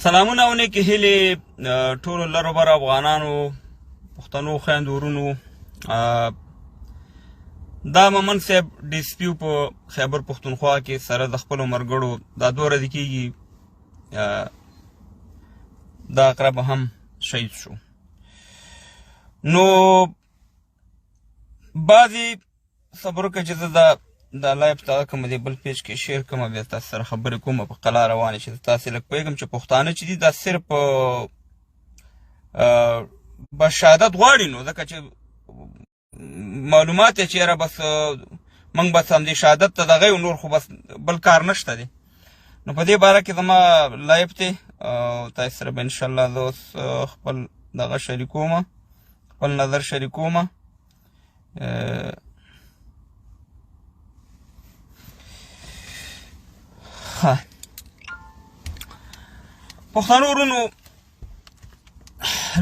سلامونه او نیکې هیلې ټولو لرو بر افغانانو پښتنو خویندو ورونو. دا مومن صاحب ډي سي پي په خیبر پښتونخوا کې سره د خپلو ملګرو دا 2 ورځې کېږي دا اقرب هم شهید شو. نو بعضې صبر وکړه چې زه دا لایف تا کوم دی بل پیج کې شیر کوم بیا تاسو سره خبرې کوم په قلا روانې چې تاسو لږ پوهېږم چې پښتانه چې دي دا صرف بشهادت غواړي نو ځکه چې معلومات یې چې یاره بس موږ بس همدې شهادت ته دغه نور خو بس بل کار نشته دی. نو په دې باره کې زما لایف دی او تاسو سره به انشاءالله زه اوس خپل دغه شریکوم خپل نظر شریکوم. پښتنو ورونو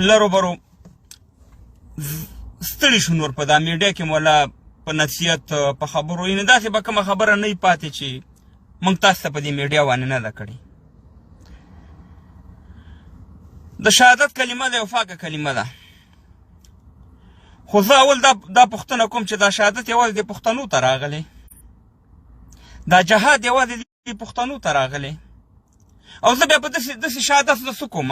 لرو برو ستړي شو نور په دا میډیا کې مولا په نصیحت په خبرو یعنې داسې به کومه خبره نه پاتې چې موږ تاسو ته په دې میډیا باندې نه ده کړې. د شهادت کلمه ده یو پاکه کلمه ده خو زه اول دا پوښتنه کوم چې دا شهادت یوازې د پښتنو ته راغلی دا جهاد یوازې د پښتنو ته راغلی او زه بیا په داسې شهادت زه څه کوم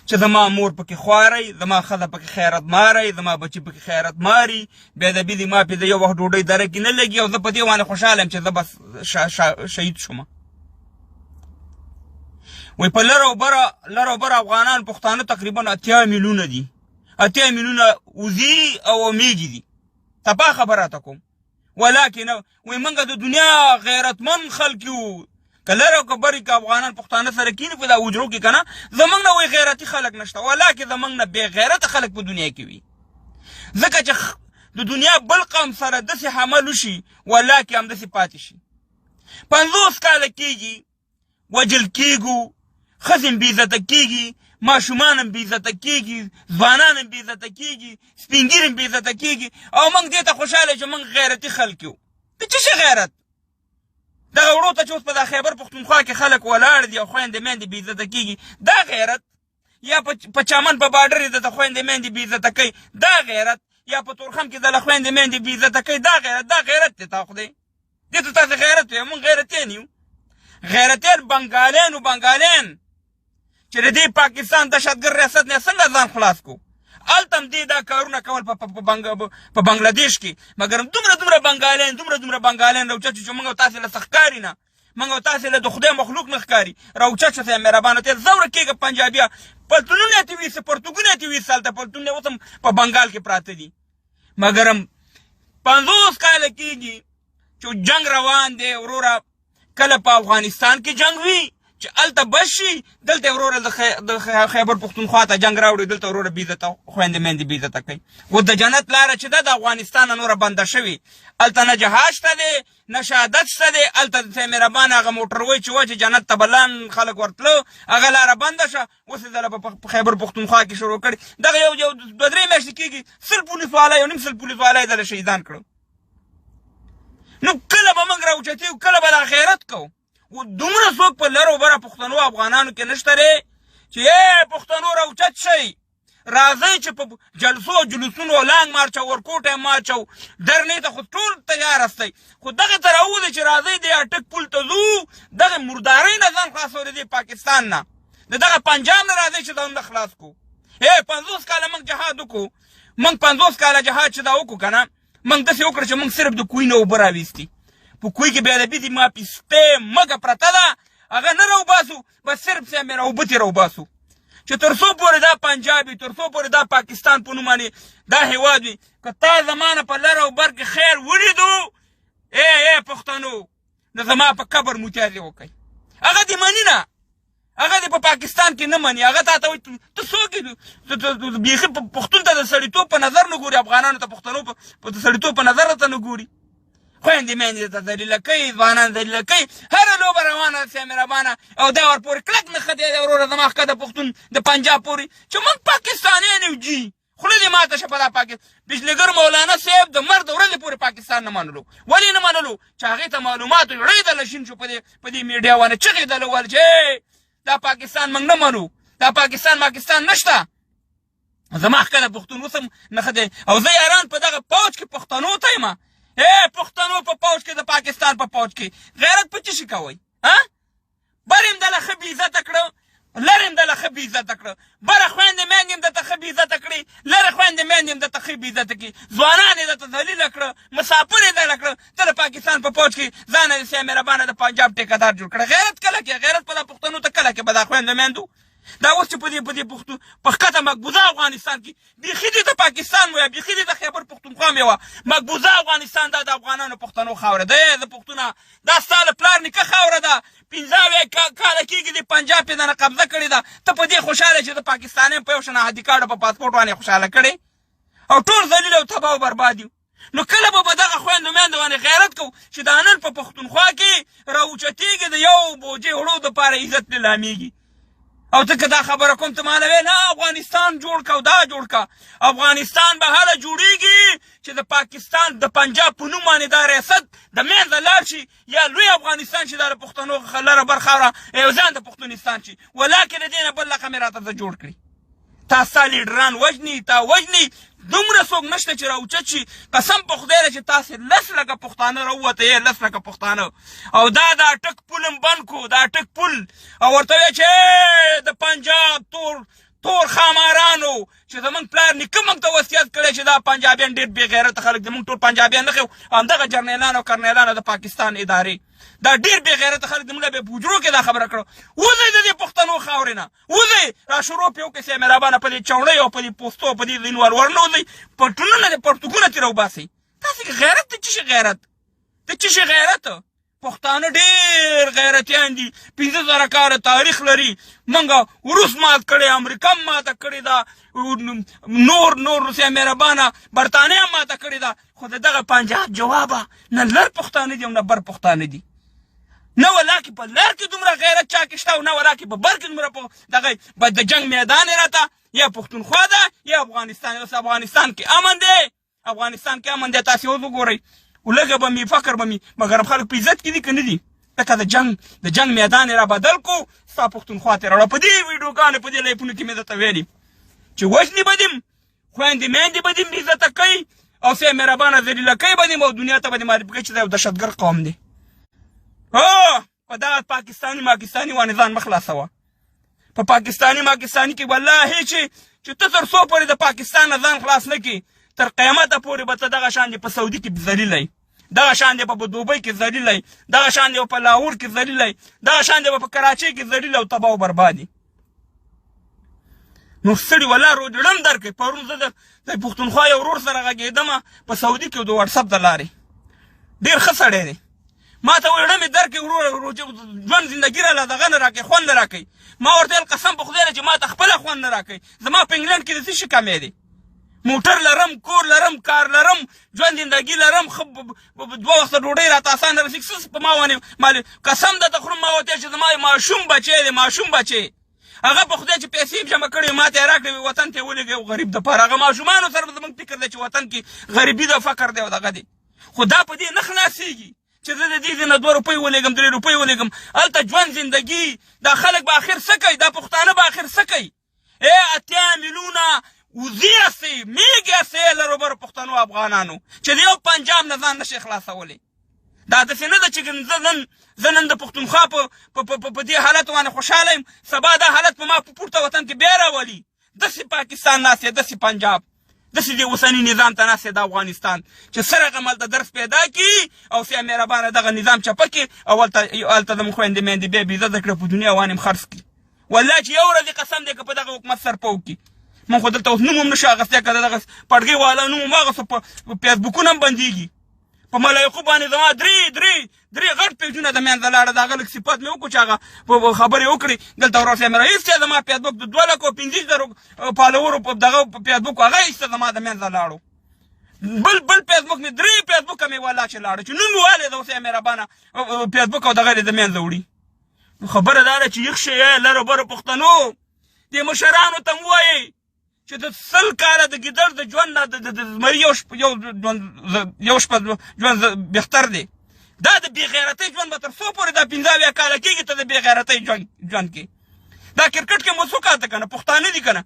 چې زما مور پکې خواری زما ښځه پکې خیرت ماری زما بچي پکې خیرت ماری بیا د بې ما پې د یو وخت ډوډۍ دره کې نه لګي او زه په دې باندې خوشحاله یم چې زه بس شهید شوم. وایي په لر او بر افغانان پښتانه تقریبا 80 میلیونه دي 80 میلیونه وزي او میږي دي تباه خبراته کوم ولکن وایي موږ د دنیا غیرتمند خلک یو که لر او که بر که افغانان پښتانه سره کیني په دا حجرو کې که نه زموږ نه وایي غیرتي خلک نشته ولکن زموږ نه بې غیرته خلک په دنیا کې وي ځکه چې د دنیا بل قوم سره داسې حمل وشي ولکن همداسې پاتې شي. 50 کاله کېږي وجل کېږو ښځې هم بېعزته کېږي ماشومان هم بېعزته کېږي ځوانان هم بېعزته کېږي سپین ږیري هم بېعزته کېږي او موږ دې ته خوشحاله چې موږ غیرتي خلک یو. د څه شي غیرت دغه وړو ته چې اوس په دا خیبر پښتونخوا کې خلک ولاړ دي او خویندې میندې بېعزته کېږي دا غیرت یا په چمن په باډر یې درته خویندې میندې بېعزته کوي دا غیرت یا په تورخم کې دله خویندې میندې بېعزته کوي دا غیرت دی تا خدای دې ته تاسې غیرت وایي موږ غیرتیان یو غیرتیان بنګالیان چې د دې پاکستان دهشتګرد ریاست نه څنګه ځان خلاص کو هلته هم دې دا کارونه کول په بنګلادیش کې مګر دومره بنګالیان راوچت چې موږ تاسې له څه ښکاري نه موږ تاسې له د خدای مخلوق نه ښکاري راوچت شه مهربانه تېر زوره کېږه پنجابیه پلتونونه یې تې ویسه پرتګونه یې تې ویسه هلته پلتونونه اوس هم په بنګال کې پراته دي مګر هم 50 کاله کېږي چې جنګ روان دی وروره کله په افغانستان کې جنګ وي چې هلته بس شي دلته وروره د خیبر پښتونخوا ته جنګ راوړي دلته وروره بېعزته خویندې میندې بېعزته کوي. و د جنت لاره چې ده د افغانستان نه نوره بنده شوې هلته نه جهاد شته دی نه شهادت شته دی هلته د مهربانه هغه موټروی چې وه چې جنت ته بلان خلک ورتلو هغه لاره بنده شه اوس یې دله په خیبر پښتونخوا کې شروع کړي دغه یو 2-3 میاشتې کېږي 100 پولیس والا یو نیم 100 پولیس والا یې دله شهیدان کړو. نو کله به موږ راوچتېږو کله به دا غیرت کوو و دومره څوک په لر او بره پښتنو افغانانو کې نشته دی چې پښتنو راوچت شئ راځئ چې په جلسو او جلوسونو لانګ مارچ او ورکوټی مارچ او درنې ته خو ټول تیار هستئ خو دغې ته راوځئ چې راځئ د اټک پل ته ځو دغې مردارۍ نه ځان خلاصو د دې پاکستان نه د دغه پنجاب نه راځئ چې دا نه خلاص کړو. 50 کاله موږ جهاد وکړو موږ 50 کاله جهاد چې دا وکړو که نه موږ داسې وکړه چې موږ صرف د کوی نه اوبه راویستي په کوی کې بېادبي دي ما پیسپې مګه پرته ده هغه نه راوباسو بس صرف سیمې راوبتې راوباسو چې تر څو پورې دا پنجاب وي تر څو پورې دا پاکستان په نوم باندې دا هېواد وي که تا زما نه په لر او بر کې خیر ولیدو پښتنو نو زما په قبر متیازې وکئ هغه دې مني نه هغه دې په پاکستان کې نه مني هغه تا ته وایي ته څوک یې بیخي پښتون ته د سړیتوب په نظر نه ګوري افغانانو ته پښتنو په سړیتوب په نظر ته نه ګوري خویندې میندې ته ذلیله کوي ځوانان ذلیله کوي هره لوبه روانه ده مهربانه او دا ورپورې کلک نښه دی وروره زما ښکته پښتون د پنجاب پورې چې موږ پاکستانیان یو جي خوله دې ماته شه په دا بجلیګر مولانا صاحب د مرګ د ورځې پورې پاکستان نه منلو ولې نه منلو چې هغې ته معلومات یې ړی دله شین شو په دې میډیا باندې چغې دله ویل چې دا پاکستان موږ نه منو، دا پاکستان نشته. زما ښکلی پښتون اوس هم نښه دی. او زه یاران په دغه پوج کې پښتنو ته یم، پښتنو په پوج کې، د پاکستان په پوج کې غیرت په څه شي کوئ؟ بر یم دله ښه بېعزته کړه، لر یم دله ښه بېعزته کړه. بره خویندې میندې یم درته ښه بېعزته کړې، لرې خویندې میندې یم درته ښه بېعزته کړي، ځوانان یې درته ذلیله کړه، مسافر یې دله کړه. ته د پاکستان په پوج کې ځان یې سیا مهربانه د پنجاب ټیکهدار جوړ کړه. غیرت کله کې؟ غیرت په دا پښتنو ته کله کې به دا خویندو میندو؟ دا اوس چې په دې پښتو په ښکته مقبوضه افغانستان کې بیخي دې د پاکستان ویه، بیخي دې د خیبر پښتونخوا مې وه، مقبوضه افغانستان دا د افغانانو پښتنو خاوره ده. د پښتونه دا ستا له پلار نیکه خاوره ده، 15 کاله کېږي د پنجاب یې دنه قبضه کړې ده. ته په دې خوشحاله چې د پاکستان یم په یو شناختي کارډ په پاسپورټ باندې خوشحاله کړې، او ټول ذلیل او تباه او برباد یو. نو کله به دغه خویندو میندو باندې غیرت کوو چې دا نن په پښتونخوا کې راوچتېږي د یو بوجۍ وړو دپاره عزت لیلامېږي. او ته که دا خبره کوم ته ماله وې نه افغانستان جوړ که او دا جوړ که. افغانستان به هله جوړېږي چې د پاکستان د پنجاب په نوم باندې دا ریاست د منځه لاړ شي، یا لوی افغانستان چې دا د پښتنو لره بر خاوره یو ځان د پښتونستان شي. ولکن د دې نه بل لقب مې راته جوړ کړي. تا ستا لیډران وژني، تا وژني، دومره څوک نشته چې راوچت شي. قسم په خدای دی چې تاسې 10 لکه پښتانه راووته یې، 10 لکه پښتانه. او دا اټک پول هم بند کړو، دا اټک پول، او ورته ویې چې د پنجاب تور خامارانو چې زمونږ پلار نیکه موږ ته وصیت کړی چې دا پنجابیان ډېر بې غیرته خلک دي، موږ ټول پنجابیان نه ښیو، همدغه جرنیلان او کرنیلانو د پاکستان ادارې دا ډېر بې غیرته خلک دي. موږ به په حجرو کې دا خبره کړو، وځئ د دې پښتنو خاورې نه، وځئ را شروع پې وکړئ سیا مهربانه په دې چوڼۍ او په دې پوستو او په دې ځینو ورنه وځئ، پټونونه دې پرتوګونه ترې راوباسئ. تاسې غیرت د څه شي غیرت؟ د څه شي غیرت؟ پښتانه ډېر غیرتیان دي، 15,000 کاله تاریخ لري. موږ روس مات کړی، امریکا هم ماته کړې ده، نور سیا مهربانه برطانیه هم ماته کړې ده. خو د دغه پنجاب جوابه نه لر پښتانه دي او نه بر پښتانه دي، نه ولاکې په لر کې دومره غیرت چا کې شته او نه ولاکې په بر کې دومره دغه د جنګ میدان یې راته یا پښتونخوا ده یا افغانستان. اوس افغانستان کې امن دی، افغانستان کې امن دی. تاسې اوس وګورئ، ولږه به مې فکر به مې مګر خلک په عزت کې دي که نه دي؟ لکه د جنګ میدان یې را بدل کړو، ستا پښتونخوا ته یې راوړه. په دې ویډیوګانو په دې لایفونو کې مې درته ویلي چې وژنې به دیم، خویندې میندې به دیم بېعزته کوي، او سیا مهربانه ذلیله کوي به دیم، او دنیا ته به دې معرفي کوي چې دا یو دهشتګرد قوم دی. په دغه پاکستاني وانې ځان مه خلاصوه. په پاکستاني کې والله چې ته تر څو پورې د پاکستان نه ځان خلاص نه کړي، تر قیامته پورې به ته دغه شان دی په سعودي کې ذلیلی، دغه شان دی په دوبۍ کې ذلیلی، دغه شان دی په لاهور کې ذلیلی، دغه شان دی په کراچۍ کې ذلیل او تباه او بربادي. نو ستړي والله روډړم درکړئ. پرون زه د پښتونخوا یو ورور سره غږېدمه په سعودي کې د واټساپ د لارې، ډېر ښه سړی دی. ما ته وویل ډمې درکړې ورور ژوند زندګي راله دغه نه راکوي، خوند نه راکوي. ما ورته ویل قسم په خدای چې ما ته خپله خوند نه راکوي. زما په انګلنډ کې د څه شي کمی دی؟ موټر لرم، کور لرم، کار لرم، ژوند زندګي لرم، ښه 2 وخته ډوډۍ راته اسانه رسېږي. څه په ما باندې قسم درته خورم، ما ورته چې زما ماشوم بچی دی، ماشوم بچی، هغه په خدای چې پیسې جمع کړې ما ته یې راکړې، وطن ته یې ولېږئ غریب دپاره. هغه ماشومانو سره زموږ فکر دی چې وطن کې غریبي ده، فقر دی او دغه دی. خو دا په دې نه خلاصېږي چې زه د دې ځای نه 2 روپۍ ولېږم، 3 روپۍ ولېږم. هلته ژوند زندګي، دا خلک به آخر څه کوي؟ دا پښتانه به آخر څه کوي؟ 8 میلیونه وزې هستې، میږې هستې لرو برو پښتنو افغانانو چې د یو پنجاب نه ځان نشي خلاصولی. دا داسې نه ده چې زه نن د پښتونخوا په دې حالت باندې خوشحاله یم، سبا دا حالت په ما په پورته وطن کې بیا راولي. داسې پاکستان ناست دی، داسې پنجاب، داسې د اوسني نظام ته ناست دی د افغانستان چې سره هغه درس پیدا کړي او سیا مهربانه دغه نظام چپه کړي او هلته زموږ خویندې میندې بیا بېعزته کړي، په دنیا باندې هم خرڅ کړي. والله چې یو ورځې قسم دی که په دغه حکومت سر په وکړي. موږ خو دلته اوس نوم هم نشو اخیستی، که دغه پړګۍ والا نوم هم هغسې په فیسبوکونه هم بندېږي. په ملایقو باندې زما درې غټ پیجونه د منځه لاړه. د هغه لږ صفت مې وکړو چې هغه خبرې وکړې. دلته ورور صاحب مې راایست چې زما فیسبوک د 2,50,000 فالوورو په دغه فیسبوک هغه ایسته زما د منځه لاړو. بل فیسبوک مې 3 فیسبوکه مې والله چې لاړو چې نوم مې والې ده اوس یې مهربانه فیسبوک او دغه یې د منځه وړي. خبره دا ده چې یخ شی لرو برو پښتنو دې مشرانو ته م ووایئ چې د 100 کاله د ګیدړ د ژوند نه د زمري یو شپه ژوند بهتر دی. دا د بې غیرتۍ ژوند به تر څو پورې دا 15 کاله کېږي ته د بې غیرتۍ ژوند کې دا کرکټ کې مو څوک اته کنه پښتانه دي کنه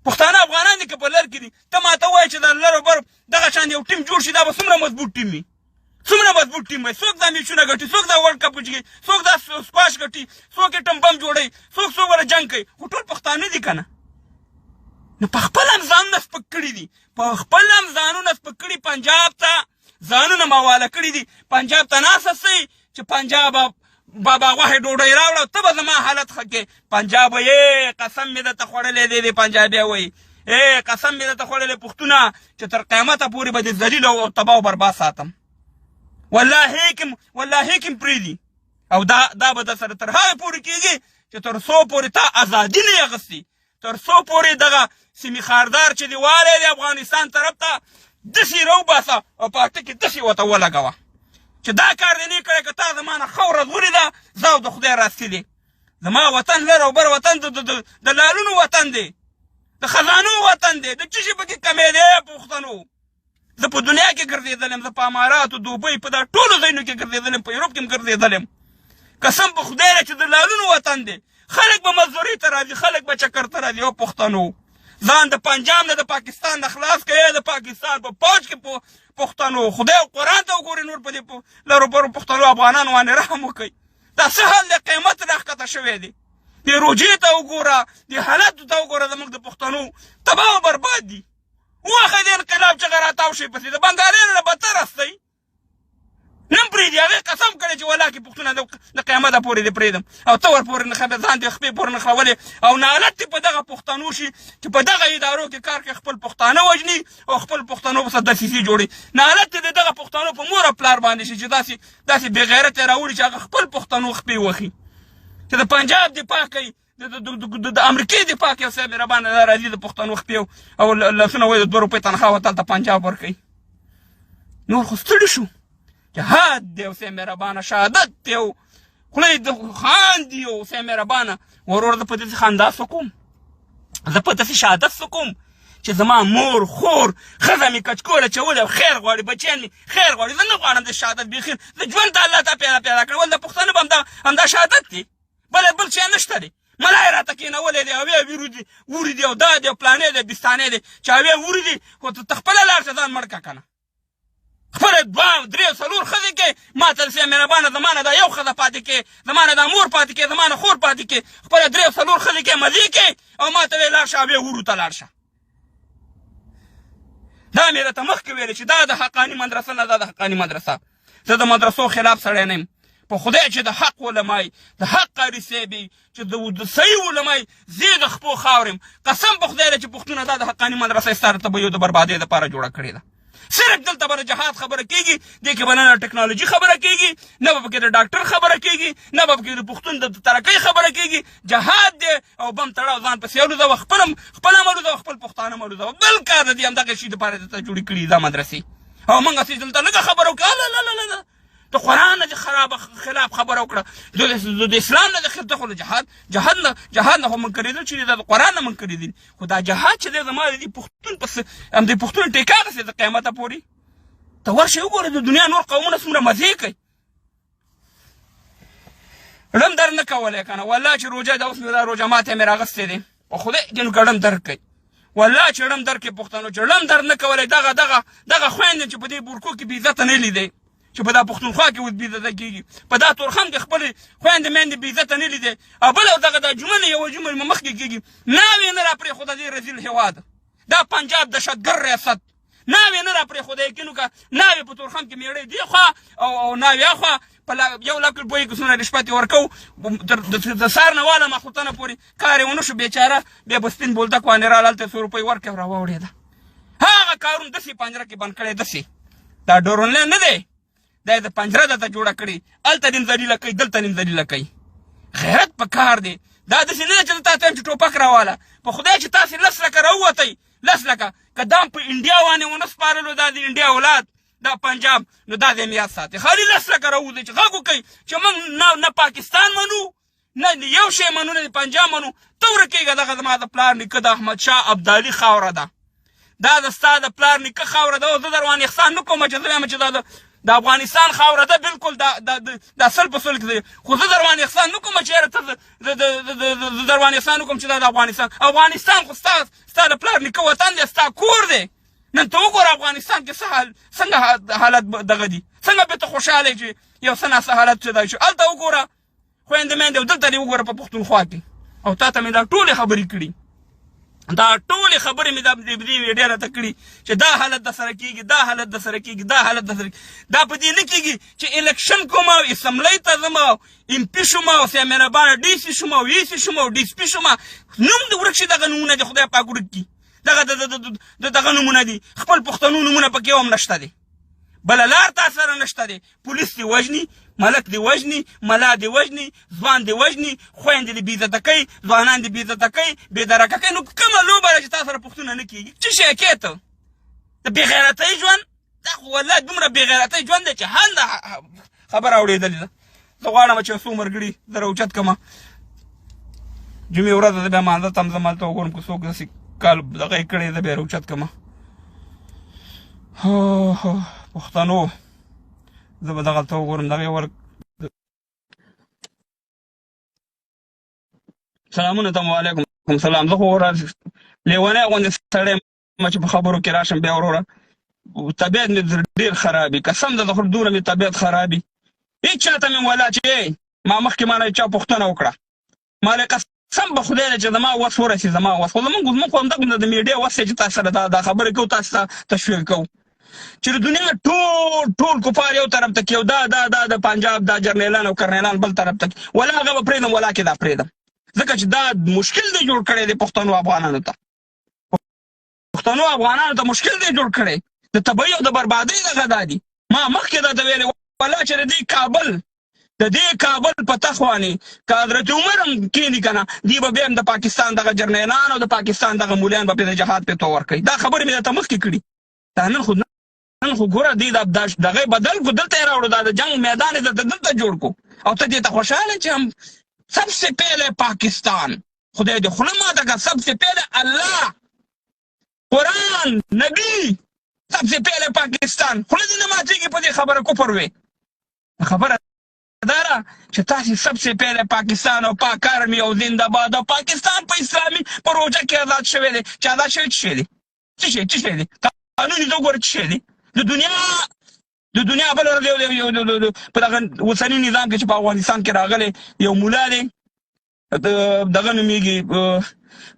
پښتانه افغانان دي که په لر کې دي ته ماته وایې چې د لر او بر دغه شان یو ټیم جوړ شي دا به څومره مضبوط ټیم وي څومره مضبوط ټیم وي څوک دا میچونه ګټي څوک دا ورلډ کپ وچګي څوک دا سکواش ګټي څوک یې ټم بم جوړوي څوک سره جنګ کوي خو ټول پښتانه دي کنه نو په خپل هم ځانونه سپک کړي دي په خپل هم ځانونه سپک کړي پنجاب ته ځانونه مواله کړي دي پنجاب ته ناستئ چې پنجاب بابا غوښې ډوډۍ راوړه ته به زما حالت ښه کې پنجاب یې قسم مې درته خوړلی دی پنجابی وایي قسم مې درته خوړلی پښتونه چې تر قیامته پورې به دې ذلیل او تباه او برباد ساتم والله کې پرېږدي او دا به در سره تر هغې پورې کېږي چې تر څو پورې تا ازادي نه اخیستې تر څو پورې دغه سیمې خاردار چې دې والی دی افغانستان طرف ته داسې راوباسه او په اټه کې داسې ورته ولګوه چې دا کار دې نه کړی که تا زما نه ښه ورځ ولیده زه او د خدای راستي دی زما وطن لر او بر وطن د لالونو وطن دی د خزانو وطن دی د څه شي پکې کمی دی پښتنو زه په دنیا کې ګرځېدلم زه په اماراتو دوبۍ په دا ټولو ځایونو کې ګرځېدلم په یوروپ کې هم ګرځېدلم قسم په خدای دی چې د لالونو وطن دی خلک به مزدورۍ ته راځي خلک به چکر ته راځي او پښتنو ځان د پنجاب نه د پاکستان نه خلاص کړئ د پاکستان په پوج کې پښتنو خدای قرآن ته وګورئ نور په دې لرو پرو پښتنو افغانانو باندې رحم وکړئ دا څه حال دی قیمت راښکته شوی دی دې روجې ته وګوره دې حالاتو ته وګوره زموږ د پښتنو تباه او برباد دي واخه دې انقلاب چغه راتاو شي پسې د بنګالیانو نه بدتر هستئ نن پرېږدي هغې قسم کړی چې ولاکې پښتونه د قیامته پورې دې پرېږدم او ته ورپورې نښه ځان دې خپې پورې نښولې او نالت دې په دغه پښتنو شي چې په دغه ادارو کې کار کوي خپل پښتانه وژني او خپل پښتنو پسې دسیسې جوړي نالت دې د دغه پښتنو په مور او پلار باندې شي چې داسې بېغیرت یې راوړي چې هغه خپل پښتنو خپې وخي چې د پنجاب دفاع کوي د امریکې دفاع کوي او صاحب مهربانه دا راځي د پښتنو خپې او لاسونه وایي د 2 روپۍ تنخواه ورته هلته پنجاب ورکوي نور خو ستړي شو جهاد دی او صاحب مهربانه شهادت دی او خوله یې خاندي او صاحب مهربانه ورور زه په داسې خندا څه کوم زه په داسې شهادت څه کوم چې زما مور خور ښځه مې کچکول اچولې او خیر غواړي بچیان مې خیر غواړي زه نه غواړم د شهادت بیخي زه ژوند ته الله ته پیدا کړی ول د پښتنو به همدا شهادت دی بل شی نشته دی ملا یې راته کېنولی دی هوې ووري دي او دا دی او پلانې دی بستانې دی چې هوې ووري دي خو ته خپله لاړ شه ځان مړ کړه که نه خپله 2 3 4 ښځې کې ما ته صاحب مهربانه زما نه دا یو ښځه پاتې کې زما نه دا مور پاتې کې زما نه خور پاتې کې خپله 3 4 ښځې کې مزې کې او ما ته ویې لاړ شه هوې وورو ته لاړ شه دا مې راته مخکې ویلې چې دا د حقاني مدرسه نه دا د حقاني مدرسه زه د مدرسو خلاف سړی نه یم په خدای چې د حق علمای د حق قاري صاحب چې د صحیح علمای زه د خپو خاورم قسم په خدای چې پښتونه دا د حقاني مدرسه ستاره ته به یو د بربادۍ لپاره جوړه کړې ده صرف دلته به د جهاد خبره کېږي دې کې به نه د ټکنالوژي خبره کېږي نه به پکې د ډاکټر خبره کېږي نه به پکې د پښتون د ترقۍ خبره کېږي جهاد دی او بم تړاو ځان پسې الوځوه خپل هم الوځوه خپل پښتانه هم الوځوه بل کار د دې همدغه شي دپاره درته جوړې کړي دا مدرسې او موږ هسې دلته لږه خبره وکړه لا د قرآن نه د خلاف خبره وکړه د اسلام نه د خلاف د جهاد نه خو منکرېدل چې د قرآن نه منکرېدل خو دا جهاد چې دی زما د دې پښتون پس هم د پښتون ټیکا اخیستې د قیامته پورې ته ورشئ وګوره د دنیا نور قومونه څومره مزې کوي ړم در نه کولی که نه والله چې روژه ده اوس مې دا روژه ماته مې راغستې دی په خدای دې نو که ړم در کوي والله چې ړم در کوي پښتنو چې ړم در نه کولی دغه خویندې چې په دې بورکو کې بې عزته نه لیدی چې په دا پښتونخوا کې اوس بې عزته کېږي په دا تورخم کې خپلې خویندې میندې بې عزته نه لیدی او بله دغه دا جمعه یوه جمعه مخکې کېږي ناوې نه را پرېښوده دې رذیل هېواد دا پنجاب دهشتګر ریاست ناوې نه را پرېښوده یقین وکړه ناوې په تورخم کې مېړۍ دې خوا او ناوې هخوا په 1 لک روپیو کې څومره رشوت یې ورکوو د سهار نه واله ماخوتنه پورې کار یې ونه شو بېچاره بیا به سپین بولدک باندې راله هلته 100 روپۍ ورکړې او را واوړېده هغه کارونه داسې پنجره کې بند کړی داسې دا ډورنلین نه دی دا یې د پنجره درته جوړه کړې هلته نیم ذلیله کوي دلته نیم ذلیله کوي غیرت په کار دی دا داسې نه ده چې تا ته یم چې ټوپک راواله په خدای چې تاسې 10 لکه راووتئ 10 لکه که دا په انډیا باندې ونه سپارلو دا د انډیا اولاد دا پنجاب نو دا دې مې یاد ساتي خالي 10 لکه راوځئ چې غږ وکئ چې موږ نه پاکستان منو نه یو شی منو نه د پنجاب منو ته ورکېږه دغه زما د پلار نیکه د احمدشاه ابدالي خاوره ده دا د ستا د پلار نیکه خاوره ده او زه در باندې احسان نه کوم چې زه وایم چې دا د افغانستان خاوره ده بالکل د اصل په سل کې خو زه در باندې احسان نه کوم چې زه در باندې احسان نه کوم چې دا د افغانستان خو ستا د پلار نیکه وطن دی ستا کور دی نن ته وګوره افغانستان کې څنګه حالت دغه دي څنګه به ته خوشحاله چې یو څه ناسه حالت پیدا شو هلته وګوره خویندې میندې او دلته دې وګوره په پښتونخوا کې او تا ته مې دا ټولې خبرې کړي دا ټولې خبرې مې د دې ویډیو راته کړي چې دا حالت د سره کېږي دا حالت د سره کېږي دا حالت د سره کېږي دا په دې نه کېږي چې الیکشن کوم او اسمبلۍ ته ځم او امپي شوم او سیمینربانه ډي سي شوم او وي سي شوم او ډي سي پي شوم نوم دې ورک شي دغه نومونه دي خدای پاک ورک کړي دغه نومونه دي خپل پښتنو نومونه پکې هم نشته دي بله لار تا سره نشته دی پولیس دې وژني ملک دې وژني ملا دې وژني ځوان دې وژني خویندې دې بېعزته کوي ځوانان دې بېعزته کوي بېدرکه کوي نو کومه لوبه ده چې تا سره پوښتنه نه کېږي څه شی کوې ته د بېغیرتۍ ژوند دا خو والله دومره بېغیرتۍ ژوند دی چې هل دا خبره اورېدلې ده زه غواړم چې څو ملګري زه راوچت کړمه جمعې ورځ زه بیا مانځه ته هم ځم هلته وګورم که څوک داسې کال دغه یې کړی زه بیا راوچت کړمه پښتنو زه به دغلته وګورم دغه یې سلامونه ته وعلیکم سلام زه خو لیونی غوندې سړی یم چې په خبرو کې راشم بیا وروره طبیعت مې ډېر خراب وي قسم ده خو دومره مې طبیعت خراب وي هېڅ چاته مې ولا چې ما مخکې ما نه چا پوښتنه وکړه ما له قسم به خدای دی چې زما وس ورسي زما وس خو زمونږ خو همدغه د میډیا وس دی چې تاسو سره دا خبرې کوو تاسو ته تشویق کوو چې د دنیا ټول کفار یو طرف ته کېو دا د پنجاب دا جرنیلان او کرنیلان بل طرف ته ولا هغه به پرېږدم ولا کې دا پرېږدم ځکه چې دا مشکل دی جوړ کړی دی پښتنو افغانانو ته مشکل دی جوړ کړی د تبعي او د بربادۍ دغه دا دي ما مخکې درته ویلې ولا چې د دې کابل په تخ باندې که حضرت عمر هم کښېني که نه دوی به بیا هم د پاکستان دغه جرنیلان او د پاکستان دغه مولیان به د جهاد پې تو ورکوي دا خبرې مې درته مخکې کړي دا نن خو ګوره دوی دغه بدل کو دلته یې راوړو دا د جنګ میدان یې دلته جوړ کو او ته دې ته خوشحاله چې هم سب سے پہلے پاکستان خدای دې خوله ماته کړه سب سے پہلے الله قرآن نبی سب سے پہلے پاکستان خوله دې نه ماتېږي په دې خبره کفر وې خبره دا ده چې تاسې سب سے پہلے پاکستان او پاک آرمي او زنده باد او پاکستان په اسلامي پروژه کې آزاد شوی دی چې آزاد شوی څه شی دی څه شی دی قانون یې ته وګوره څه شی دی د دنیا بل په دغه اوسني نظام کې چې په افغانستان کې راغلی یو مولا دی دغه نومېږي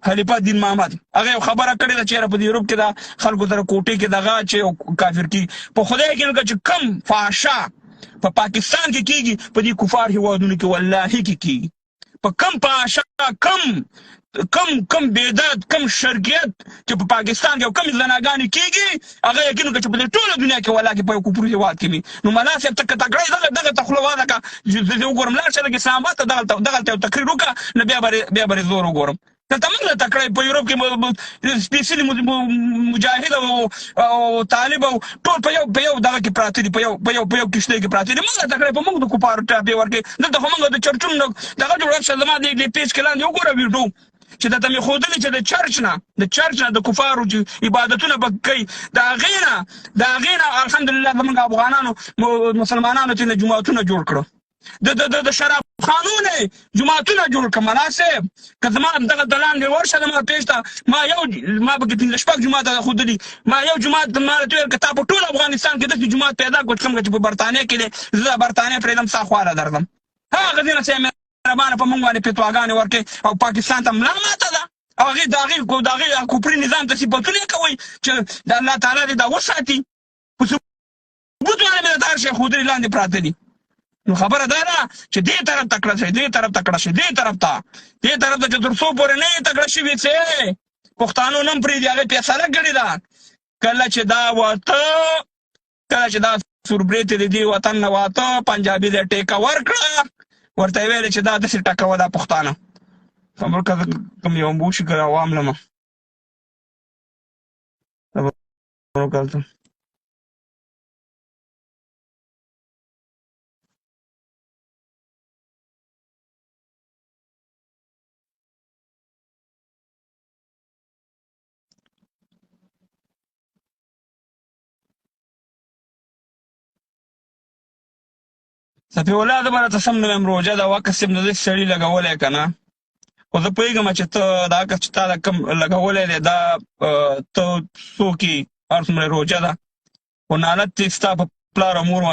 خلیفه الدین محمد هغه یو خبره کړې ده چېرې په دې یوروپ کې دا خلکو سره کوټې کې دغه چې کافر کېږي په خدای کې چې کم فحشا په پاکستان کې کېږي په دې کفار هېوادونو کې والله کې کېږي په کم فحشا کم بیداد کم شرکیت چې په پاکستان کې کم زناګانې کېږي هغه یقین وکړه چې په دې ټوله دنیا کې والله کې په یو کفري هېواد کې وي نو ملا صاحب ته که تکړه دغه ته خوله واده کړه زه وګورم لاړ شه لږ اسلام آباد ته دغلته یو تقریر وکړه نو بیا به یې زور وګورم دلته موږ له تکړه په یوروپ کې سپېڅلي مجاهد او طالب او ټول په یو دغه کې پراته دي په یو کښتۍ کې پراته دي موږ له تکړه په موږ د کفارو ټاپې ورکوي دلته خو موږ د چرچونو دغه جوړښت شه زما د پیج کې لاندې وګوره ویډیو چې درته مې ښودلې چې د چرچ نه د کفارو چې عبادتونه به کوي د هغې نه الحمدلله زموږ افغانانو مسلمانانو ته جوماتونه جوړ کړو د شراب خانونه جوماتونه جوړ کړه ملا صاحب که زما دغه دلان مې ورشه زما پېش ته ما پکې پنځه شپږ جومات ښودلي ما یو جومات ما راته ویل که تا په ټول افغانستان کې داسې جومات پیدا کړو چې کوم چې په برطانیه کې دی زه برطانیه پرېږدم ستا خواله درځم هغه ځینې مهربانه په موږ باندې فتواګانې ورکوي او پاکستان ته ملا ماته ده او هغې د هغې کفري نظام ته صفتونه یې کوئ چې د الله تعالی دې دا وساتي په ثبوت باندې مې درته هر شی ښودلي لاندې پراته دي نو خبره دا ده چې دې طرف ته کړه شي دې طرف ته چې تر څو پورې نه یې تکړه شوي چې پښتانو نه هم پرېږدي هغې فیصله کړې ده کله چې دا سوربرې ته د دې وطن نه واته پنجابي دې ټیکه ورکړه ورته یې ویلې چې دا داسې ټکوه دا پښتانه خبر که کوم یو بوشي که عوام لمه صفي الله زه به راته سم نه ویم روژه ده وکه صاحب نه داسې سړي لګولی که نه خو زه پوهېږم چې ته دا کس چې تا دا کوم لګولی دی دا ته څوک یې هر څومره روژه ده خو نالت دې ستا په پلار او مور